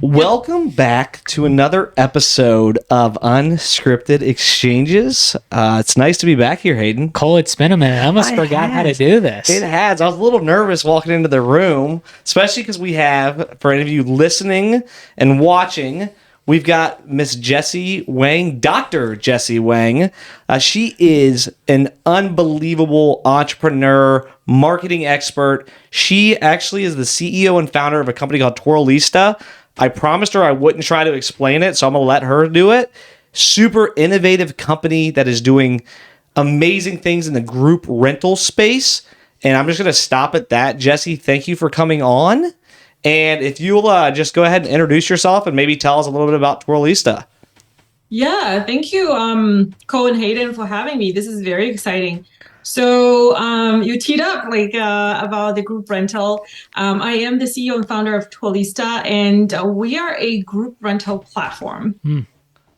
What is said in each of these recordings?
Welcome back to another episode of Unscripted Exchanges. It's nice to be back here, Hayden. Cole, it's been a minute. I almost forgot how to do this. It has. I was a little nervous walking into the room, especially because we have, for any of you listening and watching, we've got Miss Jessie Wang, Dr. Jessie Wang. She is an unbelievable entrepreneur, marketing expert. She actually is the CEO and founder of a company called Twirlista. I promised her I wouldn't try to explain it, so I'm going to let her do it. Super innovative company that is doing amazing things in the group rental space. And I'm just going to stop at that. Jessie, thank you for coming on. And if you'll just go ahead and introduce yourself and maybe tell us a little bit about Twirlista. Yeah, thank you, Cole and Hayden, for having me. This is very exciting. So you teed up about the group rental. I am the CEO and founder of Twilista, and we are a group rental platform.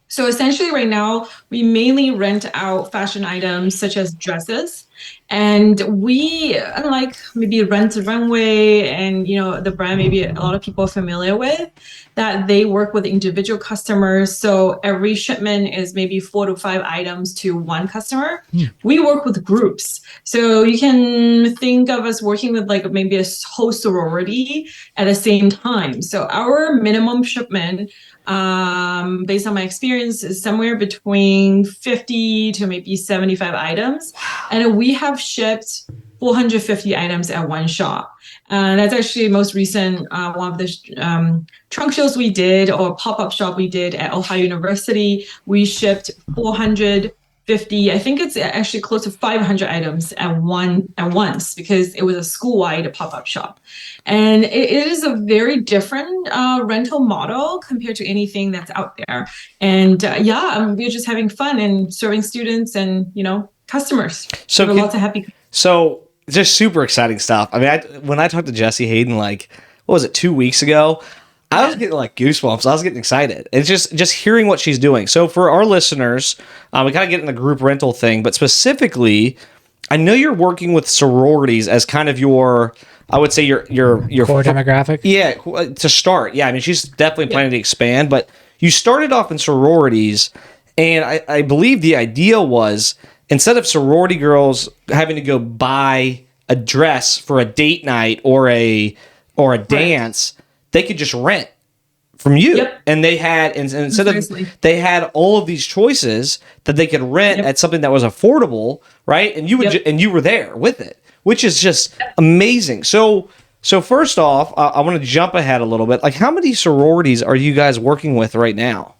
So essentially right now, we mainly rent out fashion items such as dresses. And we, unlike maybe Rent a Runway and, the brand maybe a lot of people are familiar with, that they work with individual customers. So every shipment is maybe 4 to 5 items to one customer. We work with groups. So you can think of us working with like maybe a whole sorority at the same time. So our minimum shipment, based on my experience, is somewhere between 50 to maybe 75 items. And we have shipped 450 items at one shop. That's actually most recent one of the trunk shows we did, or pop-up shop we did at Ohio University. We shipped 450, I think it's actually close to 500 items at once, because it was a school-wide pop-up shop. And it is a very different rental model compared to anything that's out there. And we're just having fun and serving students and, customers. So lots of happy. So just super exciting stuff. I mean, when I talked to Jessie Hayden, what was it, 2 weeks ago? I was getting goosebumps. I was getting excited. It's just hearing what she's doing. So for our listeners, we kind of get in the group rental thing, but specifically, I know you're working with sororities as kind of your, I would say your core demographic. Yeah, to start. Yeah, I mean, she's definitely planning to expand, but you started off in sororities, and I believe the idea was, instead of sorority girls having to go buy a dress for a date night or a dance, they could just rent from you. Yep. And they had, and instead of, they had all of these choices that they could rent at something that was affordable, right? And you would and you were there with it, which is just amazing. So first off, I want to jump ahead a little bit. How many sororities are you guys working with right now?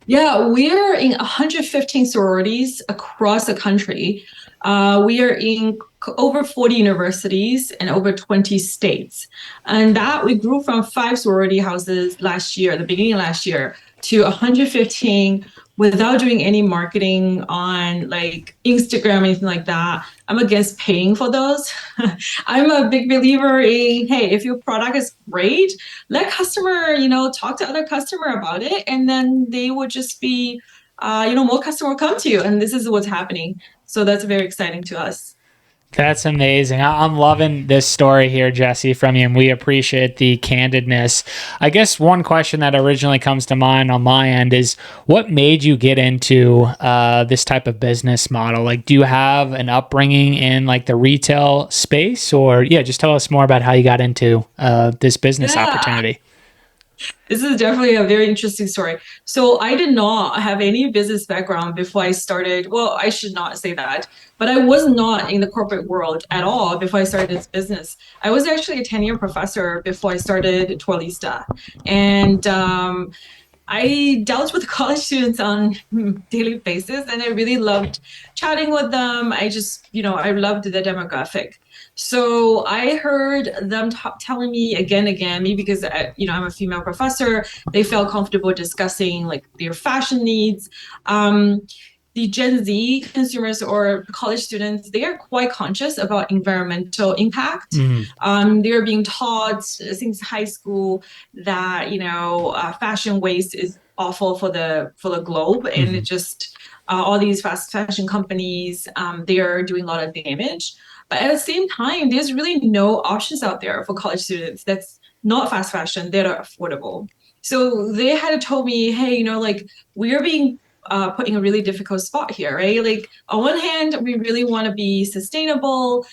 Yeah, we are in 115 sororities across the country. We are in over 40 universities and over 20 states. And that we grew from 5 sorority houses last year, the beginning of last year, to 115 without doing any marketing on Instagram or anything like that. I'm against paying for those. I'm a big believer in, hey, if your product is great, let customer, talk to other customer about it. And then they would just be, more customer will come to you. And this is what's happening. So that's very exciting to us. That's amazing. I'm loving this story here, Jessie, from you, and we appreciate the candidness. I guess one question that originally comes to mind on my end is, what made you get into this type of business model? Do you have an upbringing in the retail space, or just tell us more about how you got into this business opportunity. This is definitely a very interesting story. So I did not have any business background before I started. Well, I should not say that, but I was not in the corporate world at all before I started this business. I was actually a 10-year professor before I started Twilista. And I dealt with college students on a daily basis, and I really loved chatting with them. I just, I loved the demographic. So I heard them telling me again, maybe because I'm a female professor, they felt comfortable discussing their fashion needs. The Gen Z consumers or college students, they are quite conscious about environmental impact. They're being taught since high school that fashion waste is awful for the globe, and it just all these fast fashion companies, they are doing a lot of damage. But at the same time, there's really no options out there for college students that's not fast fashion that are affordable. So they had told me, hey, like we're being put in a really difficult spot here, right? Like on one hand, we really want to be sustainable,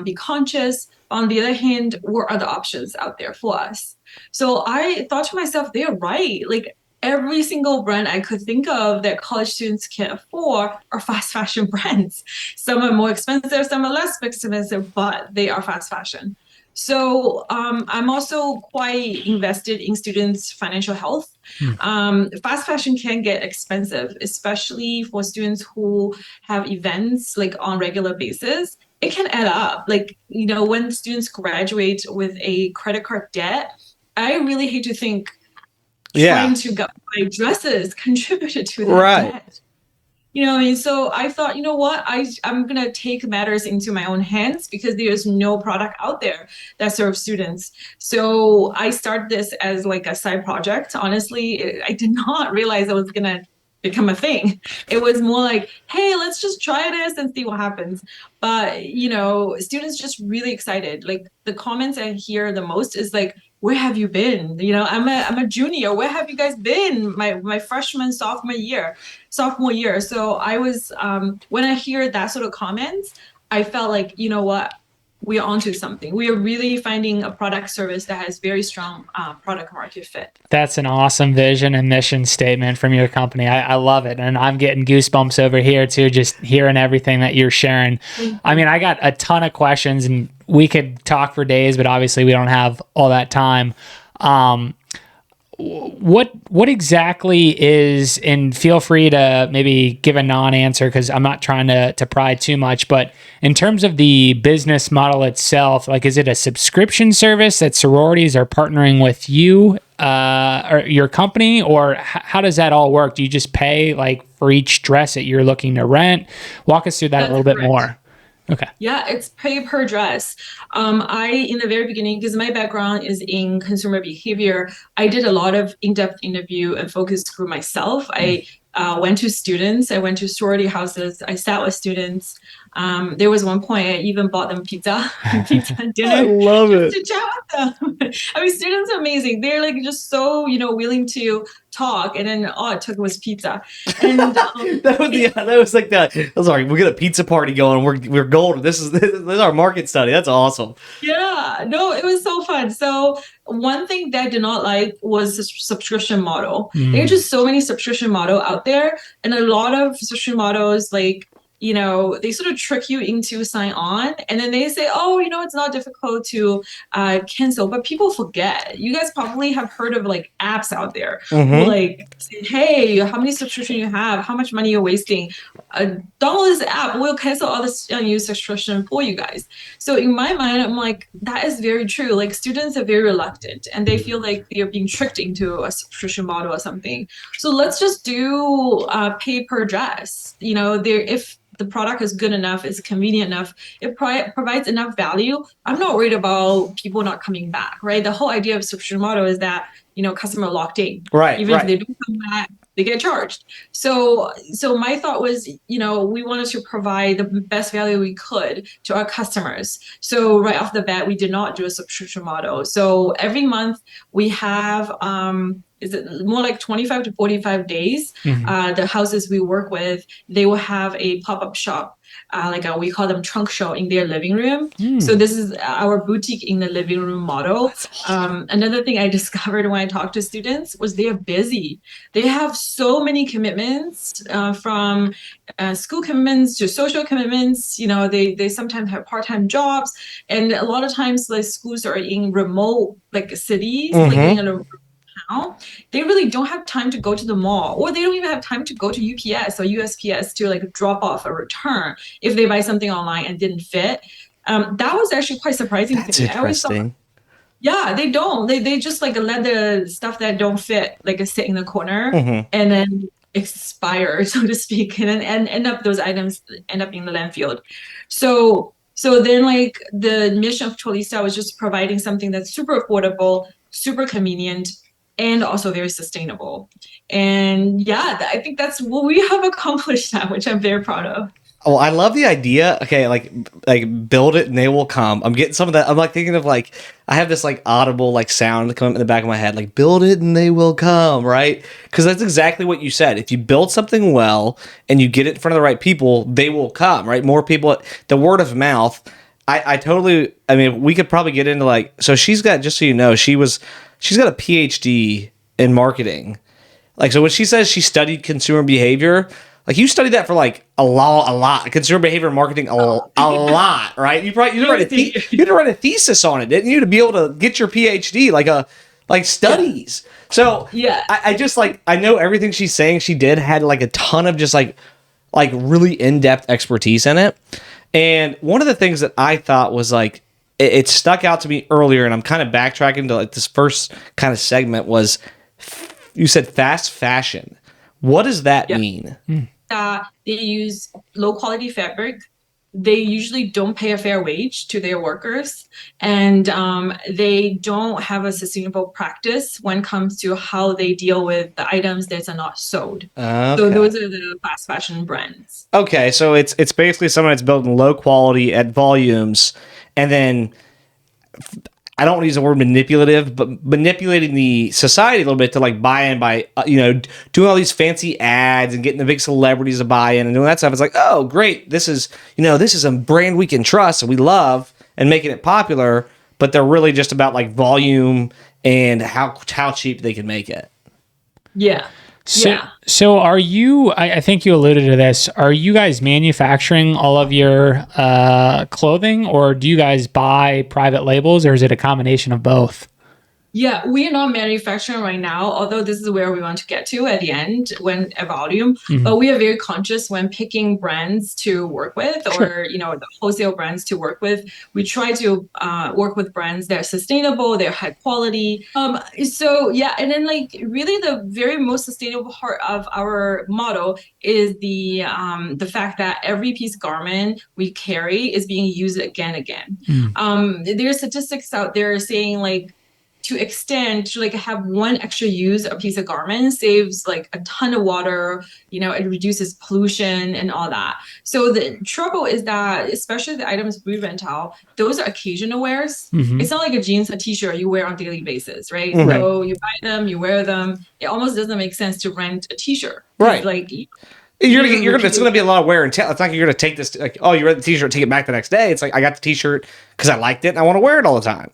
be conscious. On the other hand, what are the options out there for us? So I thought to myself, they're right. Like every single brand I could think of that college students can afford are fast fashion brands. Some are more expensive, some are less expensive, but they are fast fashion. So I'm also quite invested in students' financial health. Fast fashion can get expensive, especially for students who have events like on regular basis. It can add up. Like, when students graduate with a credit card debt, I really hate to think Yeah. trying to buy dresses contributed to that Right. debt. What I mean? So I thought, what? I'm going to take matters into my own hands because there's no product out there that serves students. So I started this as like a side project. Honestly, I did not realize it was going to become a thing. It was more like, hey, let's just try this and see what happens. But, students just really excited. Like the comments I hear the most is like, where have you been? I'm a junior. Where have you guys been? My freshman, sophomore year. So I was, when I hear that sort of comments, I felt like, what? We are onto something. We are really finding a product service that has very strong product market fit. That's an awesome vision and mission statement from your company. I love it. And I'm getting goosebumps over here too, just hearing everything that you're sharing. I mean, I got a ton of questions and we could talk for days, but obviously we don't have all that time. What exactly is, and feel free to maybe give a non-answer because I'm not trying to pry too much, but in terms of the business model itself, like is it a subscription service that sororities are partnering with you or your company, or how does that all work? Do you just pay like for each dress that you're looking to rent? Walk us through that a little bit more. Okay. Yeah, it's pay per dress. In the very beginning, because my background is in consumer behavior, I did a lot of in-depth interview and focus group myself. I went to students, I went to sorority houses, I sat with students. There was one point I even bought them pizza dinner. I love it. To chat with them. I mean, students are amazing. They're like just so, willing to talk. And then all it took was pizza. And that was like that. I was like, we got a pizza party going. We're golden. This is our market study. That's awesome. Yeah, no, it was so fun. So one thing that I did not like was the subscription model. There are just so many subscription model out there, and a lot of subscription models like they sort of trick you into sign on, and then they say, oh, it's not difficult to cancel, but people forget. You guys probably have heard of like apps out there who like say, hey, how many subscription you have, how much money you're wasting. Download this app, we'll cancel all this unused subscription for you guys. So in my mind, I'm like, that is very true. Like students are very reluctant and they feel like they're being tricked into a subscription model or something. So let's just do pay per dress. If the product is good enough, it's convenient enough, it provides enough value, I'm not worried about people not coming back, right? The whole idea of subscription model is that, customer locked in. Right. Even if they don't come back, they get charged. So my thought was, we wanted to provide the best value we could to our customers. So right off the bat, we did not do a subscription model. So every month we have, is it more like 25 to 45 days? The houses we work with, they will have a pop-up shop. We call them trunk show in their living room. So this is our boutique in the living room model. Another thing I discovered when I talked to students was they're busy. They have so many commitments from school commitments to social commitments. They sometimes have part-time jobs, and a lot of times the schools are in remote cities, like in a now, they really don't have time to go to the mall, or they don't even have time to go to UPS or USPS to drop off a return if they buy something online and didn't fit. That was actually quite surprising to me. I always thought, yeah, they don't. They just let the stuff that don't fit sit in the corner and then expire, so to speak, and then those items end up in the landfill. So then the mission of Cholista was just providing something that's super affordable, super convenient, and also very sustainable. And yeah, I think that's what we have accomplished now, which I'm very proud of. well, I love the idea. Okay, like build it and they will come. I'm getting some of that. I'm like thinking of like I have this like audible like sound coming in the back of my head, like build it and they will come, right? Because that's exactly what you said. If you build something well and you get it in front of the right people, they will come, right? More people, the word of mouth. I totally. I mean, we could probably get into like. So she's got, just so you know, she's got a PhD in marketing. Like, so when she says she studied consumer behavior, like you studied that for like a lot, consumer behavior and marketing, a lot, right? You had to write a thesis on it, didn't you, to be able to get your PhD, like studies. Yeah. So yeah, I just like, I know everything she's saying she did had like a ton of just like really in-depth expertise in it. And one of the things that I thought was like, it stuck out to me earlier, and I'm kind of backtracking to like this first kind of segment was, you said fast fashion. What does that mean? They use low quality fabric. They usually don't pay a fair wage to their workers, and they don't have a sustainable practice when it comes to how they deal with the items that are not sold. Okay. So those are the fast fashion brands. Okay, so it's basically someone that's building low quality at volumes, and then I don't want to use the word manipulative, but manipulating the society a little bit to like buy in by, doing all these fancy ads and getting the big celebrities to buy in and doing that stuff. It's like, oh, great. This is a brand we can trust and we love and making it popular, but they're really just about like volume and how cheap they can make it. Yeah. So are you, I think you alluded to this, are you guys manufacturing all of your clothing, or do you guys buy private labels, or is it a combination of both? Yeah, we are not manufacturing right now, although this is where we want to get to at the end when at volume. Mm-hmm. But we are very conscious when picking brands to work with, or the wholesale brands to work with. We try to work with brands that are sustainable, they're high quality. So yeah, and then like really the very most sustainable part of our model is the fact that every piece of garment we carry is being used again. There are statistics out there saying like, to extend to like have one extra use a piece of garment saves like a ton of water, it reduces pollution and all that. So the trouble is that, especially the items we rent out, those are occasional wears. Mm-hmm. It's not like a jeans, a t-shirt you wear on a daily basis, right? Mm-hmm. So you buy them, you wear them. It almost doesn't make sense to rent a t-shirt. Right. Like it's going to be a lot of wear and tear. It's not like you're going to take this, like, oh, you read the t-shirt, take it back the next day. It's like, I got the t-shirt because I liked it and I want to wear it all the time.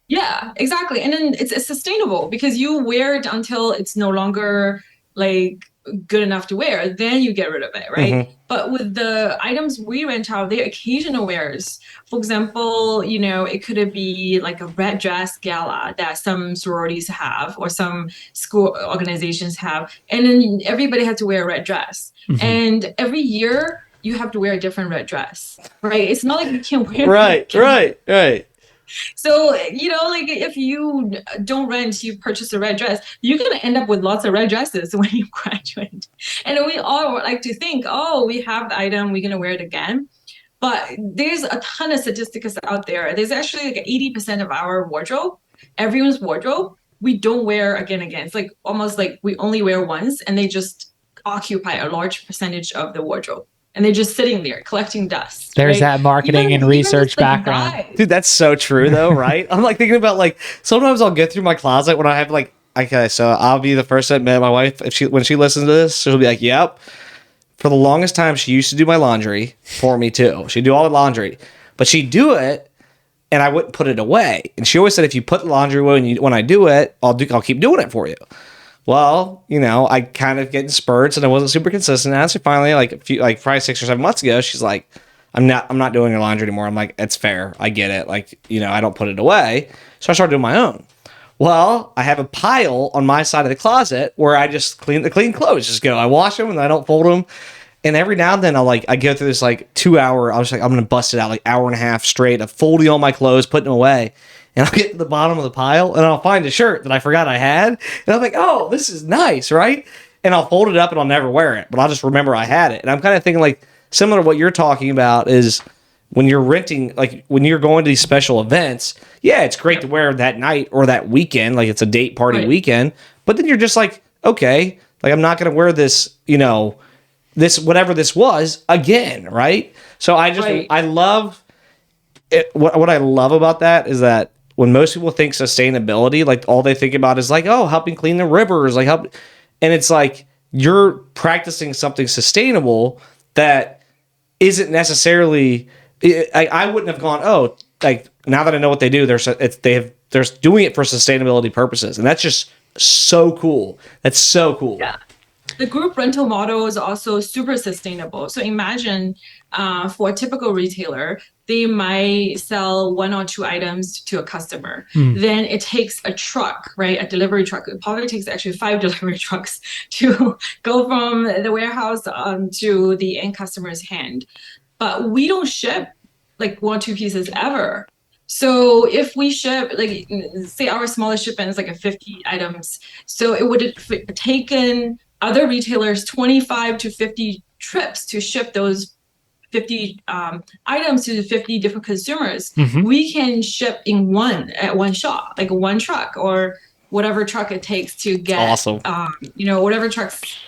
Yeah, exactly. And then it's sustainable because you wear it until it's no longer like good enough to wear. Then you get rid of it, right? Mm-hmm. But with the items we rent out, they're occasional wears. For example, it could be like a red dress gala that some sororities have or some school organizations have. And then everybody has to wear a red dress. Mm-hmm. And every year you have to wear a different red dress, right? It's not like you can't wear Right. So, like if you don't rent, you purchase a red dress, you're going to end up with lots of red dresses when you graduate. And we all like to think, oh, we have the item, we're going to wear it again. But there's a ton of statistics out there. There's actually like 80% of our wardrobe, everyone's wardrobe, we don't wear again. It's like almost like we only wear once, and they just occupy a large percentage of the wardrobe. And they're just sitting there collecting dust. There's that marketing and research background. Dude, that's so true though, right? I'm like thinking about like, sometimes I'll go through my closet when I have like, okay, so I'll be the first to admit, my wife, when she listens to this, she'll be like, yep. For the longest time, she used to do my laundry for me too. She'd do all the laundry, but she'd do it and I wouldn't put it away. And she always said, if you put the laundry away when I do it, I'll keep doing it for you. Well, I kind of get in spurts and I wasn't super consistent. And so finally, probably 6 or 7 months ago, she's like, I'm not doing your laundry anymore. I'm like, it's fair. I get it. Like, I don't put it away. So I started doing my own. Well, I have a pile on my side of the closet where I just clean clothes. Just go, I wash them and I don't fold them. And every now and then I go through this like 2 hour, I was like, I'm going to bust it out like hour and a half straight of folding all my clothes, putting them away. And I'll get to the bottom of the pile and I'll find a shirt that I forgot I had. And I'm like, oh, this is nice, right? And I'll fold it up and I'll never wear it, but I'll just remember I had it. And I'm kind of thinking like similar to what you're talking about is when you're renting, like when you're going to these special events, yeah, it's great to wear that night or that weekend, like it's a date party weekend. But then you're just like, okay, like I'm not going to wear this, this, whatever this was, again, right? So I love it. What I love about that is that when most people think sustainability, like all they think about is like, oh, helping clean the rivers, like help, and it's like you're practicing something sustainable that isn't necessarily. I wouldn't have gone, oh, like now that I know what they do, they're doing it for sustainability purposes, and that's just so cool. That's so cool. Yeah. The group rental model is also super sustainable. So imagine for a typical retailer, they might sell 1 or 2 items to a customer. Then it takes a truck, right? A delivery truck. It probably takes actually 5 delivery trucks to go from the warehouse to the end customer's hand. But we don't ship like 1 or 2 pieces ever. So if we ship, like, say our smallest shipment is like a 50 items. So it would have taken other retailers 25 to 50 trips to ship those 50 items to 50 different consumers. We can ship at one shot, like one truck or whatever truck it takes to get, awesome. Whatever trucks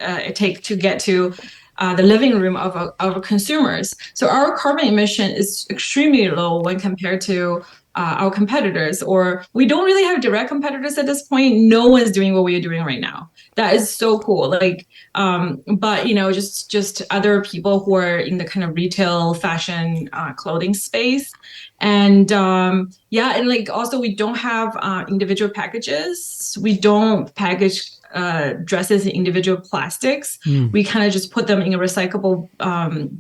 it takes to get to the living room of our consumers. So our carbon emission is extremely low when compared to our competitors, or we don't really have direct competitors at this point. No one's doing what we are doing right now. That is so cool. Like, but just other people who are in the kind of retail, fashion, clothing space, and and like also we don't have individual packages. We don't package dresses in individual plastics. We kind of just put them in a recyclable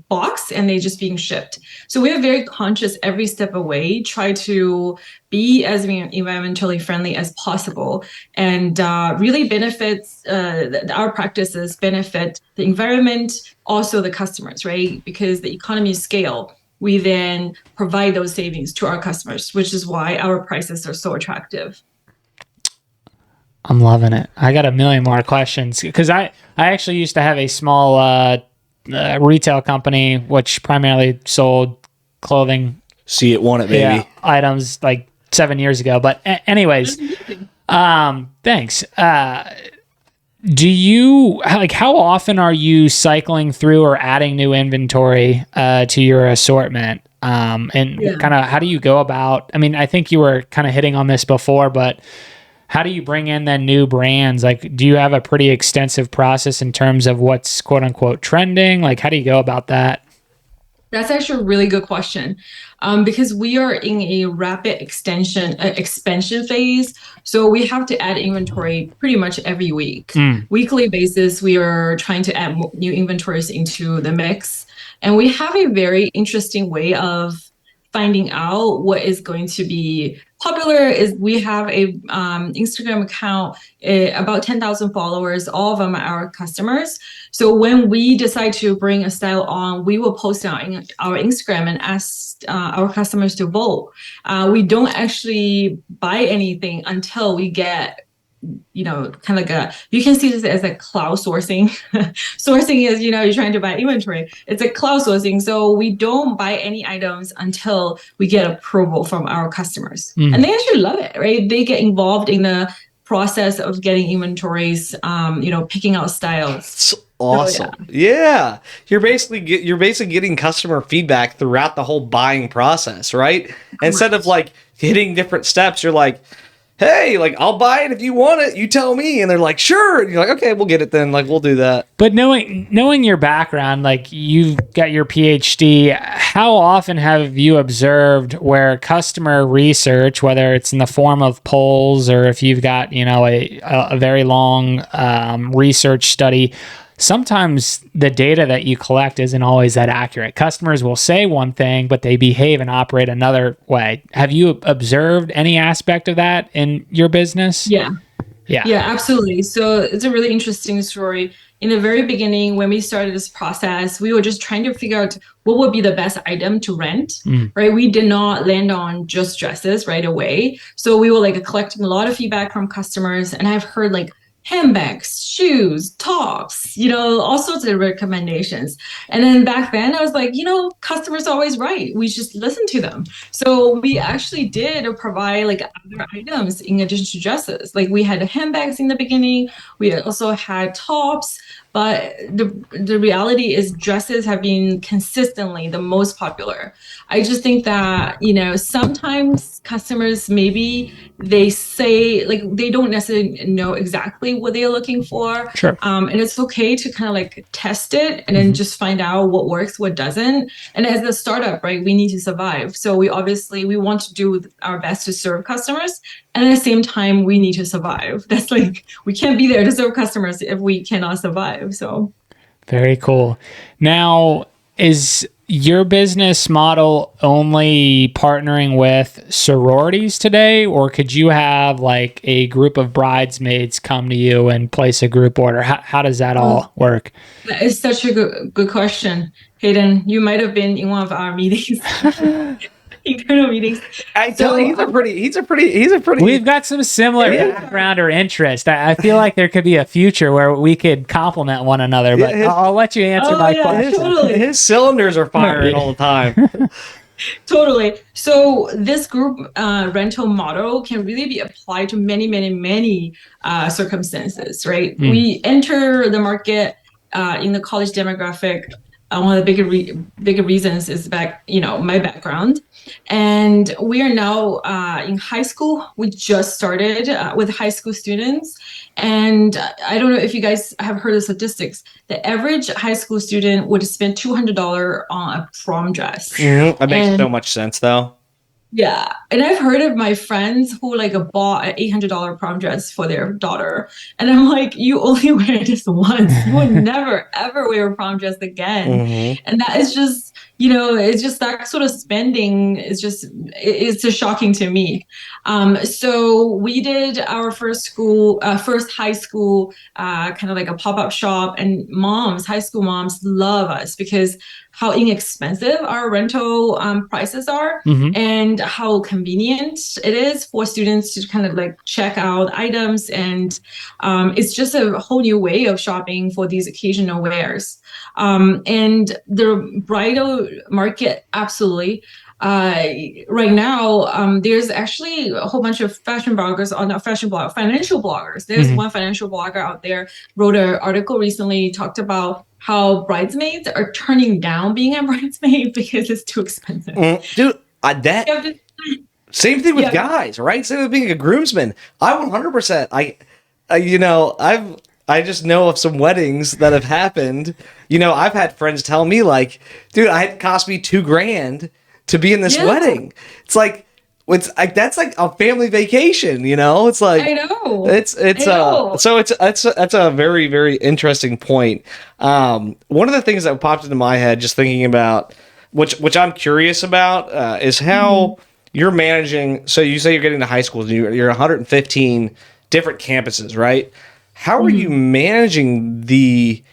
box and they just being shipped. So we are very conscious every step away, try to be as environmentally friendly as possible, and really benefits our practices benefit the environment, also the customers, right? Because the economy of scale, we then provide those savings to our customers, which is why our prices are so attractive. I'm loving it. I got a million more questions because I actually used to have a small retail company which primarily sold clothing. See it, want it, baby. Yeah, items like 7 years ago. But anyways, thanks. Do you how often are you cycling through or adding new inventory to your assortment? And kind of how do you go about? I mean, I think you were kind of hitting on this before, but how do you bring in then new brands? Like, do you have a pretty extensive process in terms of what's quote unquote trending? Like, how do you go about that? That's actually a really good question, because we are in a rapid expansion phase. So we have to add inventory pretty much every week. Weekly basis, we are trying to add new inventories into the mix. And we have a very interesting way of finding out what is going to be popular. Is we have a Instagram account, about 10,000 followers. All of them are our customers. So when we decide to bring a style on, we will post on our Instagram and ask our customers to vote. We don't actually buy anything until we get, kind of like you can see this as a cloud sourcing. Sourcing is, you're trying to buy inventory. It's a cloud sourcing. So we don't buy any items until we get approval from our customers. And they actually love it, right? They get involved in the process of getting inventories, picking out styles. It's awesome. So, yeah. You're basically getting customer feedback throughout the whole buying process, right? Instead of like hitting different steps, you're like, hey, like, I'll buy it if you want it. You tell me. And they're like, sure. And you're like, okay, we'll get it then. Like, we'll do that. But knowing your background, like you've got your PhD, how often have you observed where customer research, whether it's in the form of polls or if you've got, a very long research study, sometimes the data that you collect isn't always that accurate. Customers will say one thing, but they behave and operate another way. Have you observed any aspect of that in your business? Yeah, absolutely. So it's a really interesting story. In the very beginning, when we started this process, we were just trying to figure out what would be the best item to rent, right? We did not land on just dresses right away. So we were like collecting a lot of feedback from customers. And I've heard like handbags, shoes, tops, all sorts of recommendations. And then back then I was like, customers are always right. We just listen to them. So we actually did provide like other items in addition to dresses. Like we had handbags in the beginning. We also had tops. But the reality is dresses have been consistently the most popular. I just think that, sometimes customers maybe they say like they don't necessarily know exactly what they're looking for. Sure. And it's okay to kind of like test it and then just find out what works, what doesn't. And as a startup, right, we need to survive. So we want to do our best to serve customers. And at the same time, we need to survive. That's like, we can't be there to serve customers if we cannot survive. So very cool. Now, is your business model only partnering with sororities today, or could you have like a group of bridesmaids come to you and place a group order? How does that all work? That is such a good question, Hayden. You might have been in one of our meetings. Internal meetings. I tell you, he's a pretty. We've got some similar background or interest. I feel like there could be a future where we could complement one another, but I'll let you answer my question. Totally. His cylinders are firing all the time. Totally. So this group rental model can really be applied to many, many, many circumstances, right? We enter the market in the college demographic. One of the bigger reasons is my background. And we are now in high school. We just started with high school students. And I don't know if you guys have heard the statistics. The average high school student would spend $200 on a prom dress. That makes so much sense, though. Yeah. And I've heard of my friends who like bought an $800 prom dress for their daughter. And I'm like, you only wear this once. You would never, ever wear a prom dress again. And that is just, it's just that sort of spending is it's just shocking to me. So we did our first high school, kind of like a pop-up shop, and high school moms love us because how inexpensive our rental prices are and how convenient it is for students to kind of like check out items. And it's just a whole new way of shopping for these occasional wears. And the bridal market, absolutely. Right now, there's actually a whole bunch of financial bloggers. There's one financial blogger out there wrote an article recently, talked about how bridesmaids are turning down being a bridesmaid because it's too expensive. Dude, same thing with guys, right? Same with being a groomsman. I 100%. I just know of some weddings that have happened. I've had friends tell me like, dude, it cost me $2,000 to be in this wedding. It's like that's like a family vacation, It's like I know. That's a very, very interesting point. One of the things that popped into my head just thinking about which I'm curious about is how you're managing. So you say you're getting to high school and you're 115 different campuses, right? How are you managing the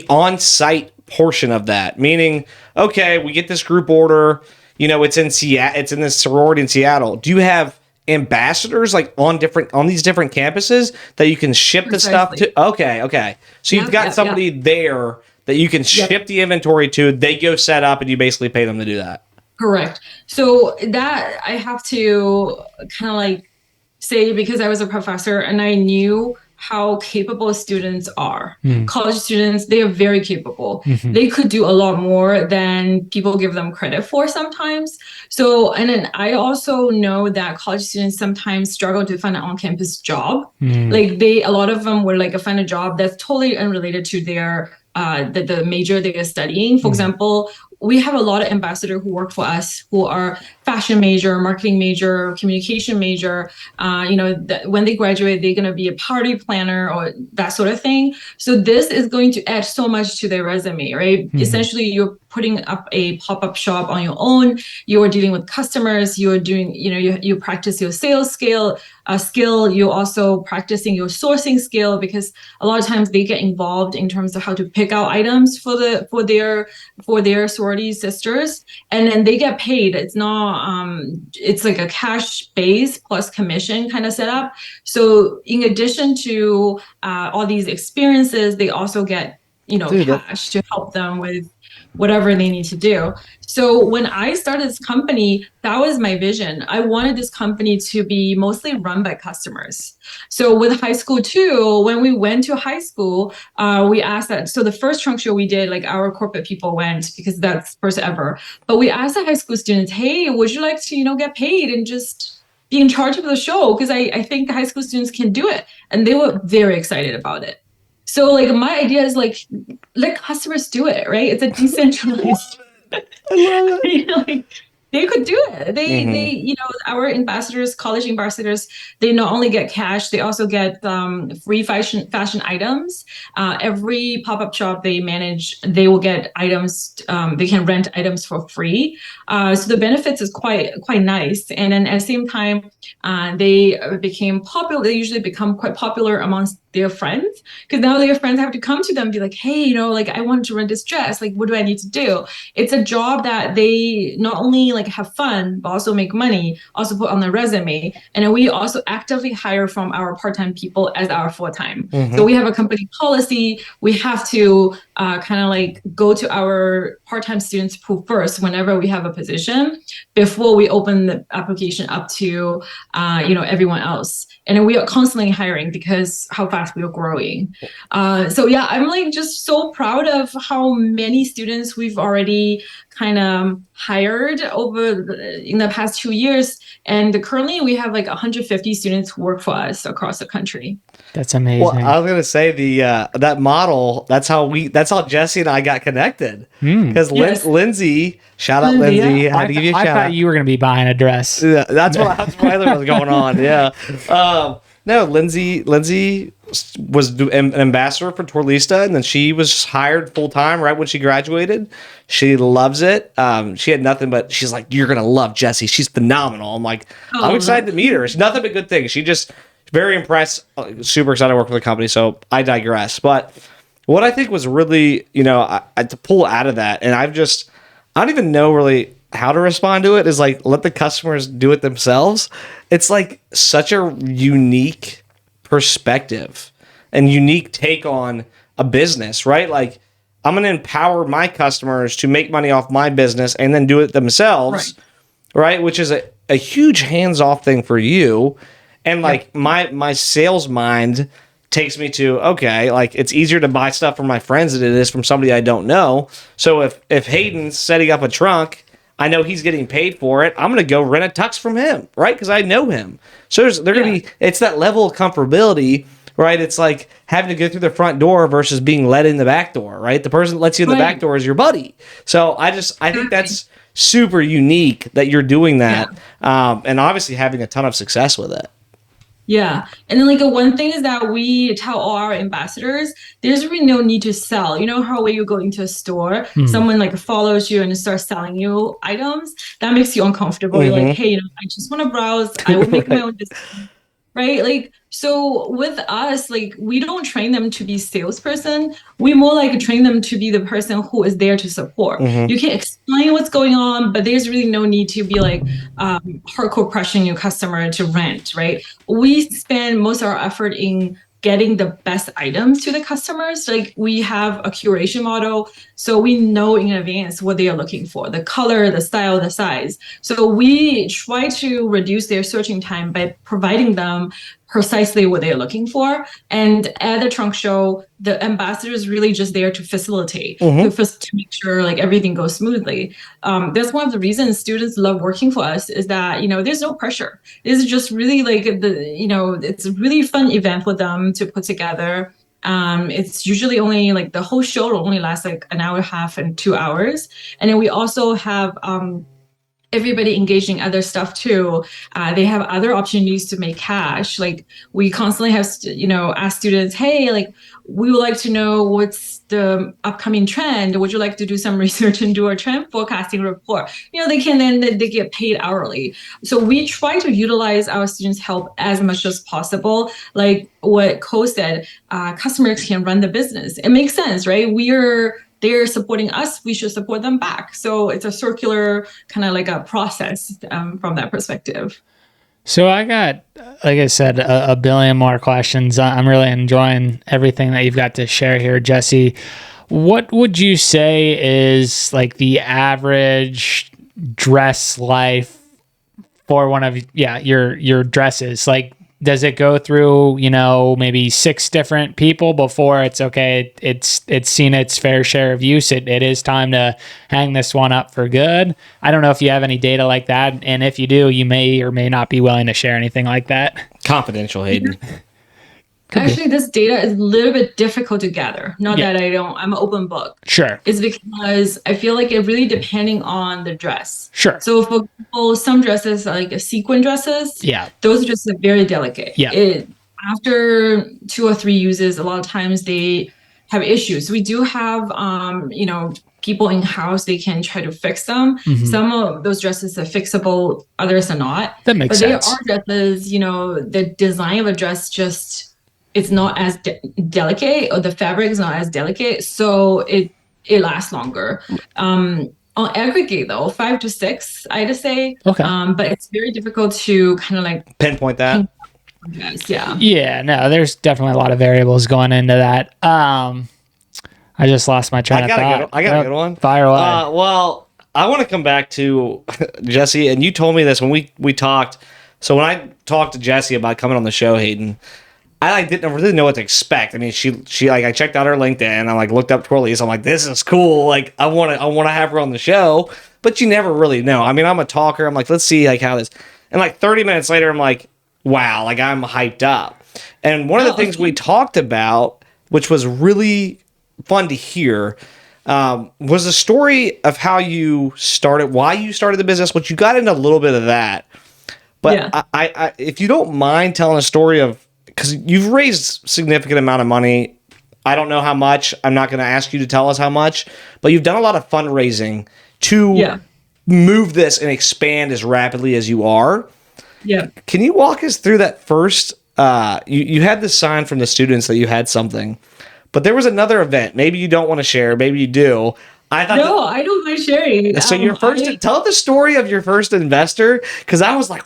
on-site portion of that? Meaning, okay, we get this group order, it's in Seattle, it's in this sorority in Seattle. Do you have ambassadors like on these different campuses that you can ship the stuff to? Okay. So you've got somebody there that you can ship the inventory to. They go set up and you basically pay them to do that. Correct. So that I have to kind of like say, because I was a professor and I knew how capable students are. College students, they are very capable. They could do a lot more than people give them credit for sometimes. So, and then I also know that college students sometimes struggle to find an on-campus job. Like a lot of them will like find a job that's totally unrelated to their the major they are studying. For example, we have a lot of ambassadors who work for us who are fashion major, marketing major, communication major. When they graduate, they're going to be a party planner or that sort of thing. So this is going to add so much to their resume, right? Essentially, you're putting up a pop-up shop on your own. You're dealing with customers. You're doing, you practice your sales skill. You're also practicing your sourcing skill, because a lot of times they get involved in terms of how to pick out items for their sorority sisters, and then they get paid. It's not it's like a cash base plus commission kind of setup. So in addition to all these experiences, they also get, cash to help them with whatever they need to do. So when I started this company, that was my vision. I wanted this company to be mostly run by customers. So with high school too, when we went to high school, we asked that. So the first trunk show we did, like our corporate people went because that's first ever. But we asked the high school students, hey, would you like to, get paid and just be in charge of the show? Because I think high school students can do it. And they were very excited about it. So like my idea is like, let customers do it, right? It's a decentralized. I love it. like, they could do it. They, our ambassadors, college ambassadors, they not only get cash, they also get free fashion items. Every pop-up shop they manage, they will get items. They can rent items for free. So the benefits is quite nice. And then at the same time, they became popular. They usually become quite popular amongst their friends, because now their friends have to come to them and be like, hey, like I wanted to rent this dress. Like, what do I need to do? It's a job that they not only like have fun, but also make money, also put on their resume. And then we also actively hire from our part-time people as our full-time. So we have a company policy. We have to kind of like go to our part-time students pool first whenever we have a position before we open the application up to, everyone else. And then we are constantly hiring because how fast we are growing. So yeah, I'm like just so proud of how many students we've already kind of hired in the past 2 years. And currently we have like 150 students who work for us across the country. That's amazing. Well, I was gonna say that model. That's how Jessie and I got connected. Because Lindsay, shout out Lindsay. Yeah. I had to give you a shout out. I thought you were gonna be buying a dress. Yeah, that's what I thought was going on. Yeah. No, Lindsay was an ambassador for Torlista, and then she was hired full time right when she graduated. She loves it. She had nothing but she's like, you're gonna love Jessie. She's phenomenal. I'm like, I'm excited to meet her. It's nothing but good things. She just very impressed. Super excited to work with the company. So I digress. But what I think was really, I to pull out of that, and I don't even know really how to respond to it, is like, let the customers do it themselves. It's like such a unique perspective and unique take on a business, right? Like, I'm going to empower my customers to make money off my business and then do it themselves, right? Which is a huge hands-off thing for you. And like my sales mind takes me to, okay, like it's easier to buy stuff from my friends than it is from somebody I don't know. So if Hayden's setting up a trunk, I know he's getting paid for it. I'm going to go rent a tux from him, right? Because I know him. So they're going to be, it's that level of comfortability, right? It's like having to go through the front door versus being let in the back door, right? The person that lets you in the back door is your buddy. So I think that's super unique that you're doing that. And obviously having a ton of success with it. Yeah. And then like one thing is that we tell all our ambassadors, there's really no need to sell. You know how when you go into a store, someone like follows you and starts selling you items, that makes you uncomfortable. You're like, hey, I just want to browse. I will make my own decision. Right? Like, so with us, like, we don't train them to be salesperson. We more like train them to be the person who is there to support. You can explain what's going on, but there's really no need to be like hardcore pressuring your customer to rent, right? We spend most of our effort in getting the best items to the customers. Like, we have a curation model, so we know in advance what they are looking for, the color, the style, the size. So we try to reduce their searching time by providing them precisely what they're looking for. And at the trunk show, the ambassador is really just there to facilitate, to make sure like everything goes smoothly. That's one of the reasons students love working for us, is that, there's no pressure. This is just really like it's a really fun event for them to put together. It's usually only like the whole show will only last like an hour and a half and 2 hours. And then we also have everybody engaging other stuff too. They have other opportunities to make cash. Like, we constantly have, ask students, hey, like, we would like to know what's the upcoming trend. Would you like to do some research and do a trend forecasting report? They can, then they get paid hourly. So we try to utilize our students' help as much as possible. Like what Cole said, customers can run the business. It makes sense, right? they're supporting us, we should support them back. So it's a circular kind of like a process from that perspective. So I got, like I said, a billion more questions. I'm really enjoying everything that you've got to share here, Jessie. What would you say is like the average dress life for one of your dresses? Like, does it go through, maybe 6 different people before it's okay, it's seen its fair share of use, it is time to hang this one up for good? I don't know if you have any data like that, and if you do, you may or may not be willing to share anything like that. Confidential, Hayden. Actually, this data is a little bit difficult to gather. Not that I'm an open book. Sure. It's because I feel like it really depending on the dress. Sure. So for example, some dresses like sequin dresses, those dresses are very delicate. After 2 or 3 uses, a lot of times they have issues. We do have, people in house, they can try to fix them. Some of those dresses are fixable, others are not. That makes sense. But there are dresses, the design of a dress it's not as delicate, or the fabric is not as delicate, so it lasts longer. On aggregate though, 5 to 6, I'd say. Okay. But it's very difficult to kind of like pinpoint that. Yeah, no, there's definitely a lot of variables going into that. I just lost my train of thought. I got a good one. Fire away. Well, I want to come back to Jessie, and you told me this when we talked. So when I talked to Jessie about coming on the show, Hayden, I didn't really know what to expect. I mean, she I checked out her LinkedIn. I looked up Twirlies. I'm like, this is cool. I want to have her on the show, but you never really know. I mean, I'm a talker. I'm like, let's see how this. And 30 minutes later, I'm like, wow, I'm hyped up. And one of the things we talked about, which was really fun to hear, was the story of how you started, why you started the business, which you got into a little bit of that. But I if you don't mind telling a story of, because you've raised significant amount of money. I don't know how much. I'm not going to ask you to tell us how much, but you've done a lot of fundraising to move this and expand as rapidly as you are. Yeah. Can you walk us through that first? You had this sign from the students that you had something, but there was another event. Maybe you don't want to share. Maybe you do. I don't mind sharing. So your first, tell the story of your first investor, because I was like,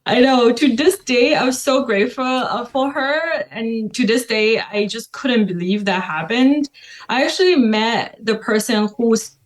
I know, to this day, I was so grateful for her. And to this day, I just couldn't believe that happened. I actually met the person who's,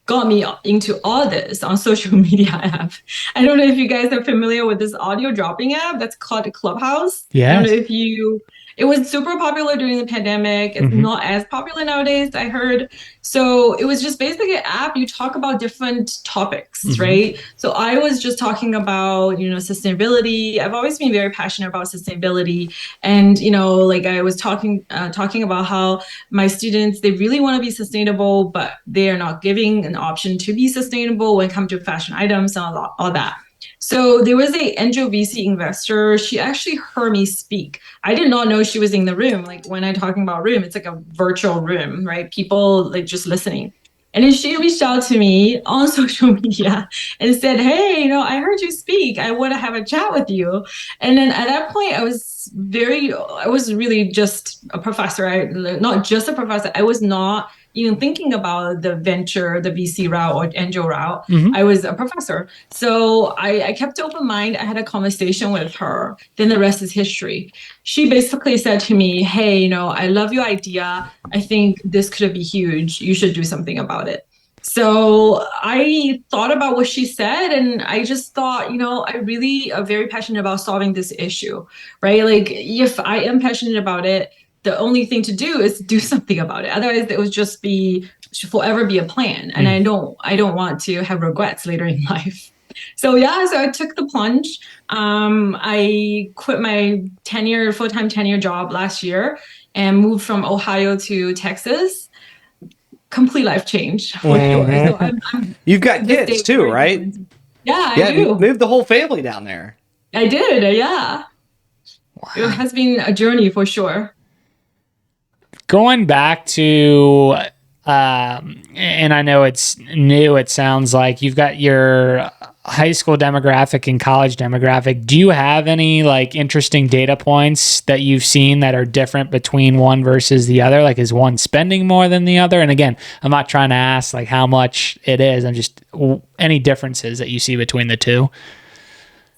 got me into all this on social media app. I don't know if you guys are familiar with this audio dropping app that's called Clubhouse. Yeah. I don't know if it was super popular during the pandemic. It's not as popular nowadays, I heard. So it was just basically an app. You talk about different topics, right? So I was just talking about, sustainability. I've always been very passionate about sustainability. And, I was talking about how my students, they really want to be sustainable, but they are not giving an option to be sustainable when it comes to fashion items and all that. So there was a angel VC investor. She actually heard me speak. I did not know she was in the room. When I'm talking about room, it's like a virtual room, right? People just listening. And then she reached out to me on social media and said, hey, I heard you speak. I want to have a chat with you. And then at that point, I was really just a professor. Not just a professor. I was not even thinking about the VC route or angel route. I was a professor. So I kept an open mind. I had a conversation with her. Then the rest is history. She basically said to me, hey, I love your idea. I think this could be huge. You should do something about it. So I thought about what she said, and I just thought, I really am very passionate about solving this issue, right? If I am passionate about it, the only thing to do is do something about it. Otherwise, it would just forever be a plan. And I don't want to have regrets later in life. So I took the plunge. I quit my full-time tenure job last year and moved from Ohio to Texas. Complete life change for sure. So you've got kids too, right? Yeah, I do. Moved the whole family down there. I did, yeah. Wow. It has been a journey for sure. Going back to, and I know it's new, it sounds like you've got your high school demographic and college demographic, do you have any like interesting data points that you've seen that are different between one versus the other? Like, is one spending more than the other? And again, I'm not trying to ask like how much it is. I'm just any differences that you see between the two.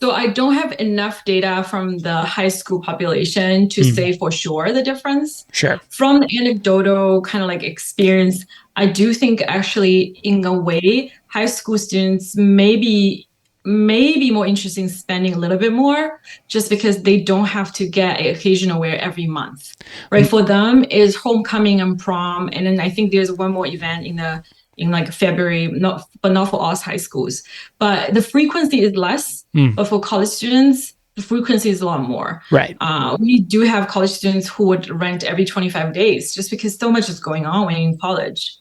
So I don't have enough data from the high school population to say for sure the difference. Sure. From the anecdotal kind of like experience, I do think actually in a way, high school students maybe more interested in spending a little bit more just because they don't have to get an occasional wear every month, right? For them is homecoming and prom. And then I think there's one more event in like February, but not for us high schools. But the frequency is less, but for college students, the frequency is a lot more. Right. We do have college students who would rent every 25 days just because so much is going on when you're in college.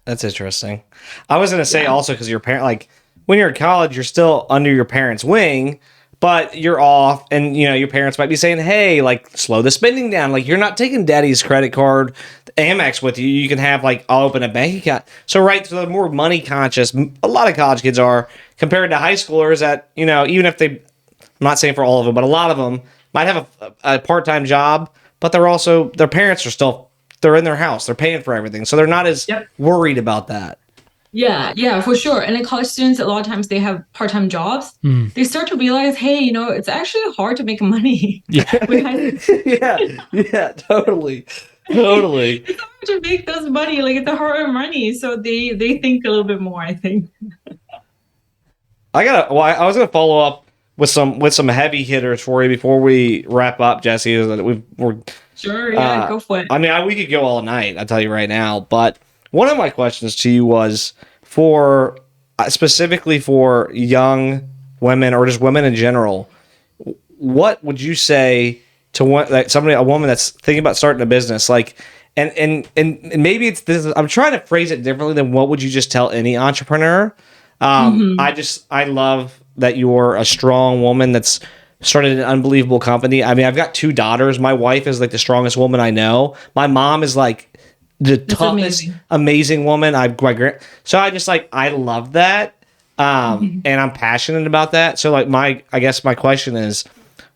That's interesting. I was going to say also because your parent, like when you're in college, you're still under your parents' wing, but you're off, and you know your parents might be saying, "Hey, like slow the spending down. Like you're not taking daddy's credit card, Amex with you. You can have like I'll open a bank account." So so they're more money conscious. A lot of college kids are compared to high schoolers that even if I'm not saying for all of them, but a lot of them might have a part-time job, but their parents are still they're in their house, they're paying for everything, so they're not as worried about that. Yeah, for sure. And then college students, a lot of times they have part-time jobs. They start to realize, hey, it's actually hard to make money. Yeah, totally. It's hard to make those money. Like it's a hard money. So they think a little bit more, I think. I was gonna follow up with some heavy hitters for you before we wrap up, Jesse. Sure, yeah, go for it. I mean, we could go all night. I'll tell you right now, but one of my questions to you was for specifically for young women or just women in general. What would you say to a woman that's thinking about starting a business? Like, and maybe it's this. I'm trying to phrase it differently than what would you just tell any entrepreneur. I love that you're a strong woman that's started an unbelievable company. I mean, I've got 2 daughters. My wife is like the strongest woman I know. My mom is like the toughest, amazing woman. So I love that. And I'm passionate about that. So like I guess my question is,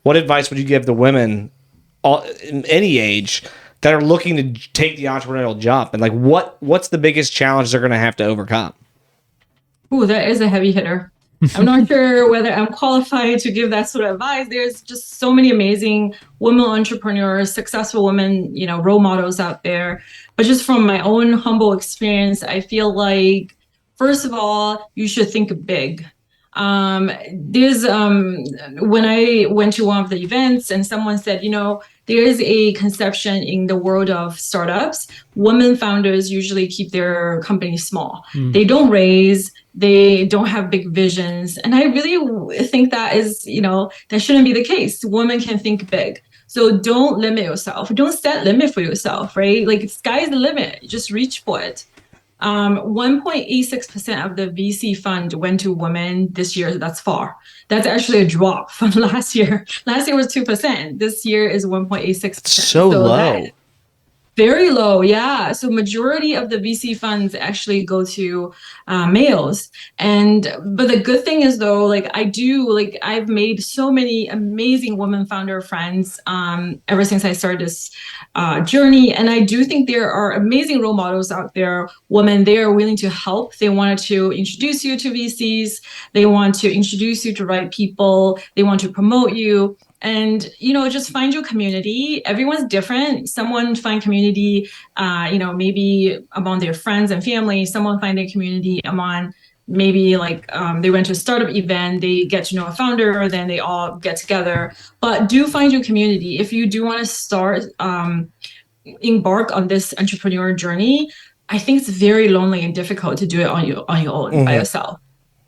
what advice would you give to women in any age that are looking to take the entrepreneurial jump? And like, what's the biggest challenge they're going to have to overcome? Ooh, that is a heavy hitter. I'm not sure whether I'm qualified to give that sort of advice. There's just so many amazing women entrepreneurs, successful women, role models out there. But just from my own humble experience, I feel like, first of all, you should think big. When I went to one of the events and someone said, there is a conception in the world of startups. Women founders usually keep their company small. They don't raise. They don't have big visions. And I really think that is, that shouldn't be the case. Women can think big. So don't limit yourself. Don't set limit for yourself, right? Like sky's the limit. Just reach for it. 1.86% of the VC fund went to women this year. That's far. That's actually a drop from last year. Last year was 2%. This year is 1.86%. So low. Very low, yeah. So majority of the VC funds actually go to males. But the good thing is though, I've made so many amazing women founder friends ever since I started this journey. And I do think there are amazing role models out there, women, they are willing to help. They wanted to introduce you to VCs. They want to introduce you to right people. They want to promote you. And, just find your community. Everyone's different. Someone find community, maybe among their friends and family. Someone find their community among maybe they went to a startup event, they get to know a founder, then they all get together. But do find your community. If you do want to start, embark on this entrepreneur journey, I think it's very lonely and difficult to do it on your own by yourself.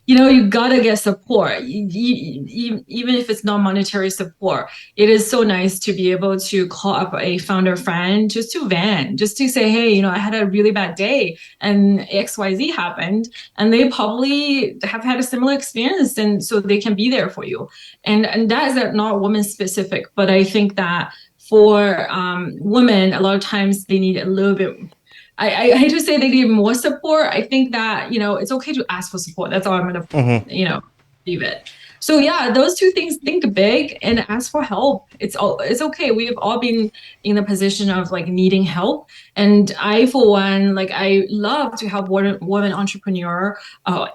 You gotta get support, even if it's not monetary support. It is so nice to be able to call up a founder friend, just to vent, just to say, hey, I had a really bad day and XYZ happened, and they probably have had a similar experience, and so they can be there for you. And that is not woman specific, but I think that for women, a lot of times they need a little bit I hate to say they need more support. I think that, it's okay to ask for support. That's all I'm going to, leave it. So yeah, those two things, think big and ask for help. It's okay. We've all been in the position of like needing help. And I, for one, like I love to help women entrepreneur,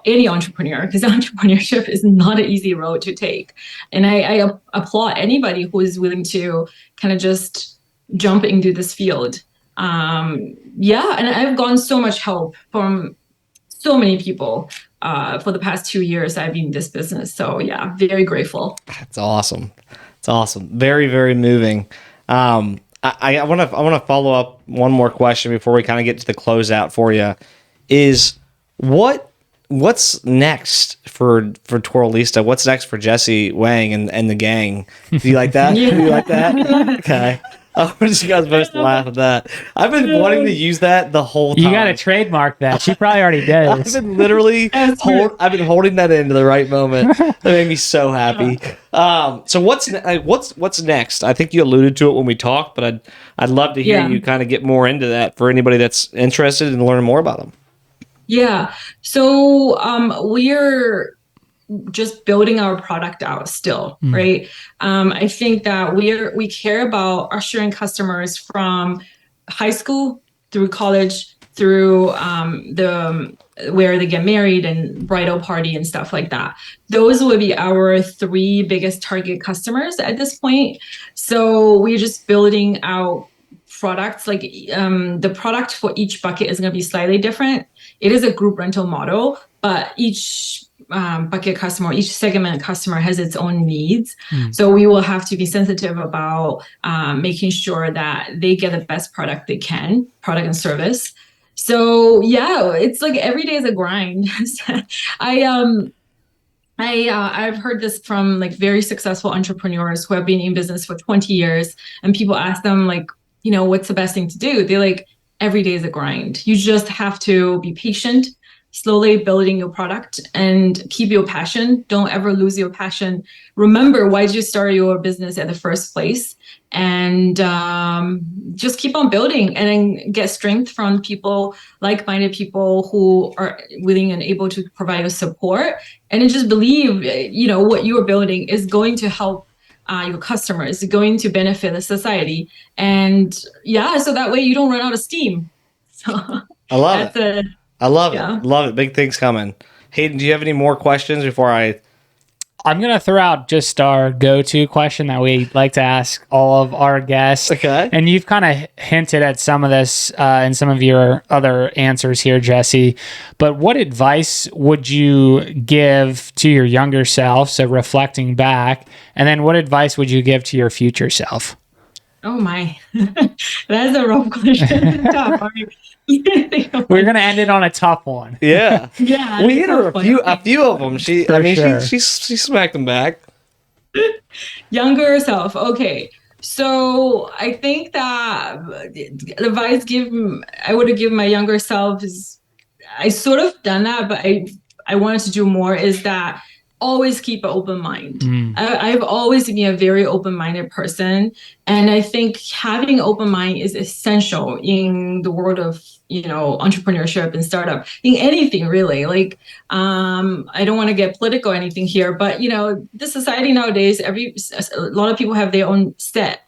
any entrepreneur, because entrepreneurship is not an easy road to take. And I applaud anybody who is willing to kind of just jump into this field. Yeah, and I've gotten so much help from so many people for the past 2 years I've been in this business. So yeah, very grateful. It's awesome. It's awesome. Very, very moving. I want to follow up one more question before we kind of get to the closeout for you. Is what's next for Twirlista? What's next for Jessie Wang and the gang? Do you like that? Yeah. Do you like that? Okay. Oh, you guys both laugh at that. I've been wanting to use that the whole time. You got to trademark that. She probably already does. I've been literally I've been holding that into the right moment. That made me so happy. So what's next? I think you alluded to it when we talked, but I'd love to hear you kind of get more into that for anybody that's interested in learning more about them. Yeah. So we're just building our product out still, right? I think that we care about ushering customers from high school through college, through where they get married and bridal party and stuff like that. Those would be our 3 biggest target customers at this point. So we're just building out products. Like the product for each bucket is going to be slightly different. It is a group rental model, but each bucket customer, each segment customer has its own needs. So we will have to be sensitive about making sure that they get the best product they can, product and service. So yeah, it's like every day is a grind. I've heard this from like very successful entrepreneurs who have been in business for 20 years, and people ask them like, what's the best thing to do? They're like, every day is a grind. You just have to be patient, slowly building your product, and keep your passion. Don't ever lose your passion. Remember, why did you start your business at the first place? And just keep on building, and then get strength from people, like-minded people who are willing and able to provide us support. And then just believe, what you are building is going to help your customers, going to benefit the society. And yeah, so that way you don't run out of steam. So I love it. I love it. Love it. Big things coming. Hayden, do you have any more questions before I'm going to throw out just our go-to question that we like to ask all of our guests. Okay. And you've kind of hinted at some of this in some of your other answers here, Jessie. But what advice would you give to your younger self, so reflecting back? And then what advice would you give to your future self? Oh my, that's a rough question. Tough. We're gonna end it on a tough one. Yeah, yeah. We hit her a few of them. She smacked them back. Younger self. Okay, so I think that the advice I would have given my younger self is, I sort of done that, but I wanted to do more. Is that always keep an open mind. I've always been a very open-minded person, and I think having an open mind is essential in the world of entrepreneurship and startup, in anything really. Like I don't want to get political or anything here, but the society nowadays, a lot of people have their own set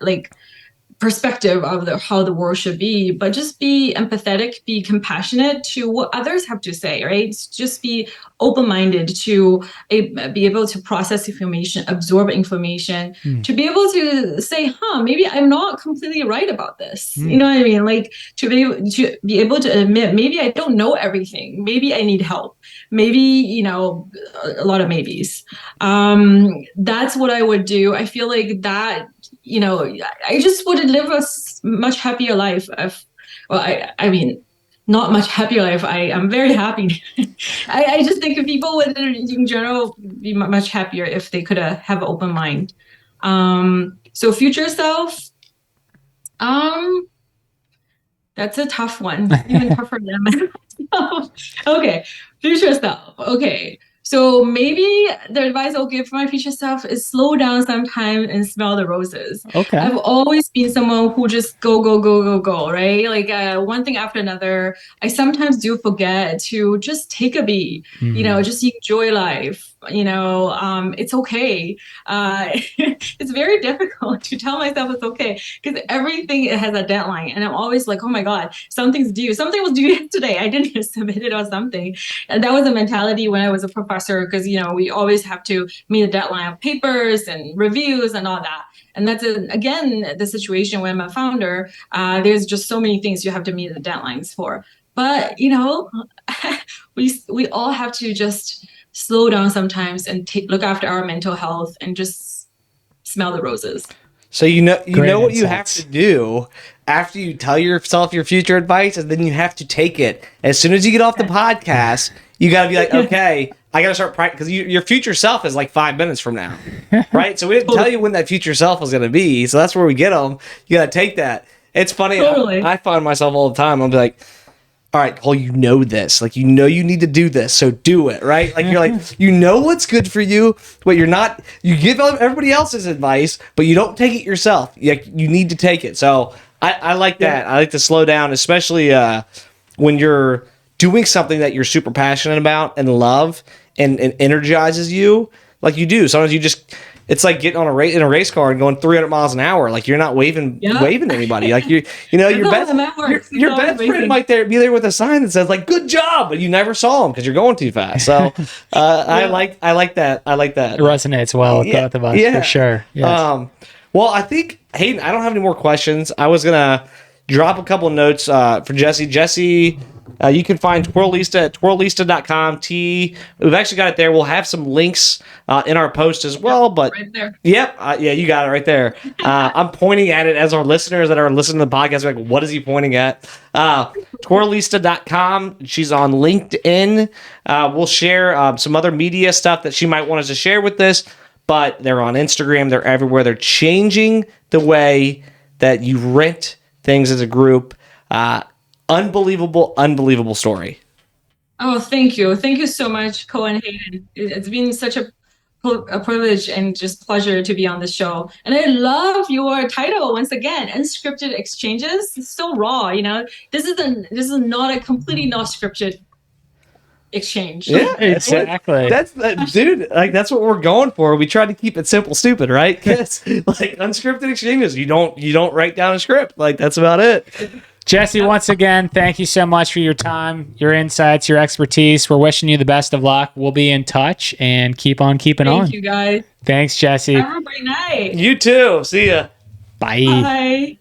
perspective of how the world should be, but just be empathetic, be compassionate to what others have to say, right? Just be open-minded to be able to process information, absorb information, to be able to say, maybe I'm not completely right about this. You know what I mean? Like to be able to admit, maybe I don't know everything. Maybe I need help. Maybe, a lot of maybes. That's what I would do. I feel like that, I just would live a much happier life. I mean, not much happier life. I am very happy. I just think people would, in general, be much happier if they could have an open mind. So future self, that's a tough one. Even tougher than myself. Okay, future self. Okay. So maybe the advice I'll give for my future self is slow down sometime and smell the roses. Okay. I've always been someone who just go, go, go, go, go, right? Like one thing after another. I sometimes do forget to just take a beat, just enjoy life. It's okay. It's very difficult to tell myself it's okay because everything has a deadline. And I'm always like, oh my God, something's due. Something was due yesterday. I didn't submit it or something. And that was a mentality when I was a professor because, we always have to meet the deadline of papers and reviews and all that. And that's, again, the situation when I'm a founder. There's just so many things you have to meet the deadlines for. But, we all have to just slow down sometimes and look after our mental health and just smell the roses. So you know what insights. you have to do after you tell yourself your future advice, and then you have to take it. As soon as you get off the podcast, you got to be like, okay, I got to start practicing, because your future self is like 5 minutes from now, right? So we didn't tell you when that future self was going to be, so that's where we get them. You got to take that. It's funny. Totally. I find myself all the time. I'll be like, all right, Cole, you know this. Like, you need to do this, so do it, right? Like, you're like, what's good for you, but you're not, you give everybody else's advice, but you don't take it yourself. You need to take it. So I like that. I like to slow down, especially when you're doing something that you're super passionate about and love and energizes you like you do. Sometimes you just, it's like getting on in a race car and going 300 miles an hour. Like, you're not waving anybody. Like, your best friend might be there with a sign that says like, good job, but you never saw him because you're going too fast. So I like that. It resonates well with both of us for sure. Yes. Well, I think, Hayden, I don't have any more questions. I was going to drop a couple notes for Jessie. Jessie, you can find Twirlista at twirlista.com. We've actually got it there. We'll have some links in our post as well. But right there. Yep. You got it right there. I'm pointing at it as our listeners that are listening to the podcast are like, what is he pointing at? Twirlista.com. She's on LinkedIn. We'll share some other media stuff that she might want us to share with this. But they're on Instagram. They're everywhere. They're changing the way that you rent things as a group. Unbelievable story. Oh, thank you. Thank you so much, Cole and Hayden. It's been such a privilege and just pleasure to be on the show. And I love your title once again, Unscripted Exchanges. It's so raw, This is not a completely not scripted exchange. Yeah, exactly. That's dude. Like, that's what we're going for. We try to keep it simple, stupid, right? Because like unscripted exchanges, you don't write down a script. Like, that's about it. Jessie, once again, thank you so much for your time, your insights, your expertise. We're wishing you the best of luck. We'll be in touch and keep on keeping on. Thank you, guys. Thanks, Jessie. Have a great night. You too. See ya. Bye. Bye.